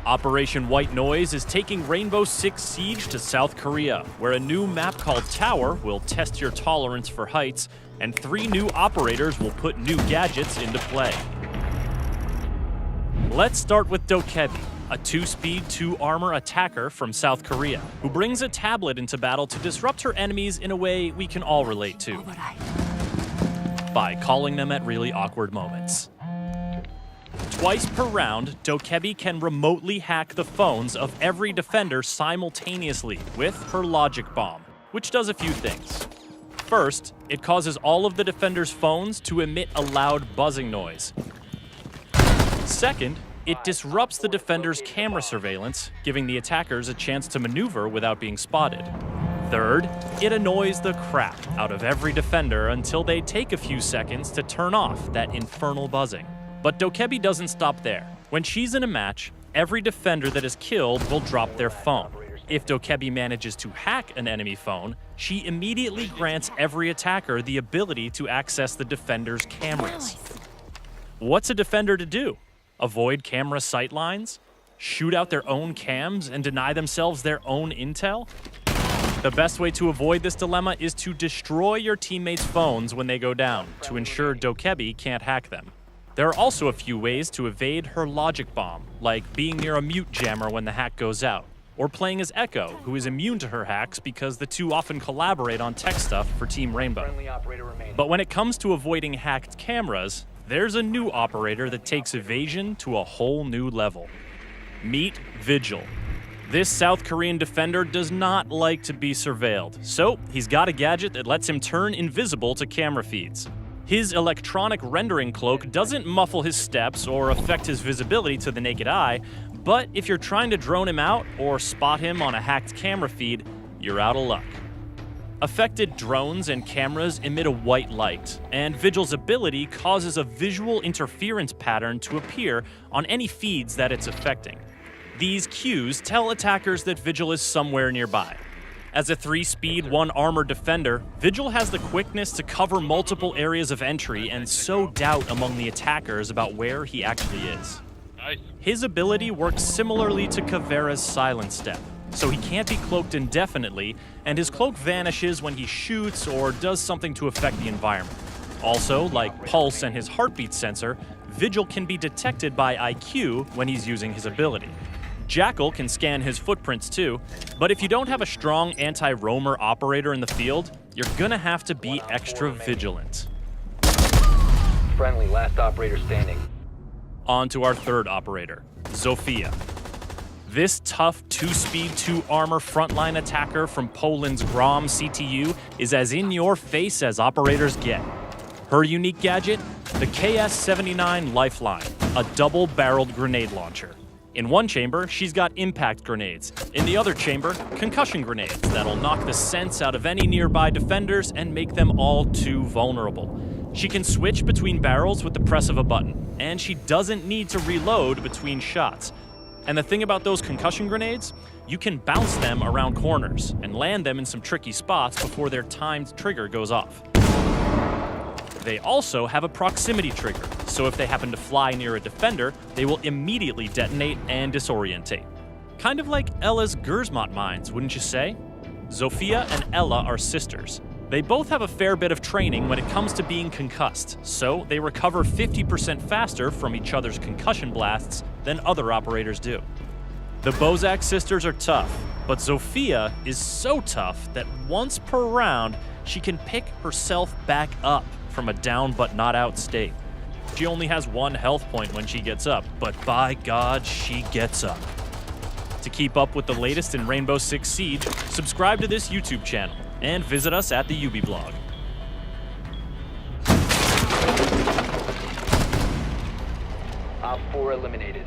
Operation White Noise is taking Rainbow Six Siege to South Korea, where a new map called Tower will test your tolerance for heights, and 3 new operators will put new gadgets into play. Let's start with Dokebi, a 2-speed, 2-armor attacker from South Korea, who brings a tablet into battle to disrupt her enemies in a way we can all relate to, by calling them at really awkward moments. Twice per round, Dokebi can remotely hack the phones of every defender simultaneously with her logic bomb, which does a few things. First, it causes all of the defenders' phones to emit a loud buzzing noise. Second, it disrupts the defender's camera surveillance, giving the attackers a chance to maneuver without being spotted. Third, it annoys the crap out of every defender until they take a few seconds to turn off that infernal buzzing. But Dokebi doesn't stop there. When she's in a match, every defender that is killed will drop their phone. If Dokebi manages to hack an enemy phone, she immediately grants every attacker the ability to access the defender's cameras. What's a defender to do? Avoid camera sightlines? Shoot out their own cams and deny themselves their own intel? The best way to avoid this dilemma is to destroy your teammates' phones when they go down, to ensure Dokebi can't hack them. There are also a few ways to evade her logic bomb, like being near a mute jammer when the hack goes out, or playing as Echo, who is immune to her hacks because the two often collaborate on tech stuff for Team Rainbow. But when it comes to avoiding hacked cameras, there's a new operator that takes evasion to a whole new level. Meet Vigil. This South Korean defender does not like to be surveilled, so he's got a gadget that lets him turn invisible to camera feeds. His electronic rendering cloak doesn't muffle his steps or affect his visibility to the naked eye, but if you're trying to drone him out or spot him on a hacked camera feed, you're out of luck. Affected drones and cameras emit a white light, and Vigil's ability causes a visual interference pattern to appear on any feeds that it's affecting. These cues tell attackers that Vigil is somewhere nearby. As a 3-speed, 1-armor defender, Vigil has the quickness to cover multiple areas of entry and sow doubt among the attackers about where he actually is. His ability works similarly to Caveira's Silent Step, so he can't be cloaked indefinitely, and his cloak vanishes when he shoots or does something to affect the environment. Also, like Pulse and his heartbeat sensor, Vigil can be detected by IQ when he's using his ability. Jackal can scan his footprints too, but if you don't have a strong anti-roamer operator in the field, you're gonna have to be extra vigilant. Friendly, last operator standing. On to our third operator, Zofia. This tough 2-speed, 2-armor frontline attacker from Poland's Grom CTU is as in-your-face as operators get. Her unique gadget? The KS-79 Lifeline, a double-barreled grenade launcher. In one chamber, she's got impact grenades. In the other chamber, concussion grenades that'll knock the sense out of any nearby defenders and make them all too vulnerable. She can switch between barrels with the press of a button, and she doesn't need to reload between shots. And the thing about those concussion grenades? You can bounce them around corners and land them in some tricky spots before their timed trigger goes off. They also have a proximity trigger, so if they happen to fly near a defender, they will immediately detonate and disorientate. Kind of like Ella's Gersmont mines, wouldn't you say? Zofia and Ella are sisters. They both have a fair bit of training when it comes to being concussed, so they recover 50% faster from each other's concussion blasts than other operators do. The Bozak sisters are tough, but Zofia is so tough that once per round, she can pick herself back up from a down but not out state. She only has 1 health point when she gets up, but by God, she gets up. To keep up with the latest in Rainbow Six Siege, subscribe to this YouTube channel and visit us at the Ubiblog. Op 4 eliminated.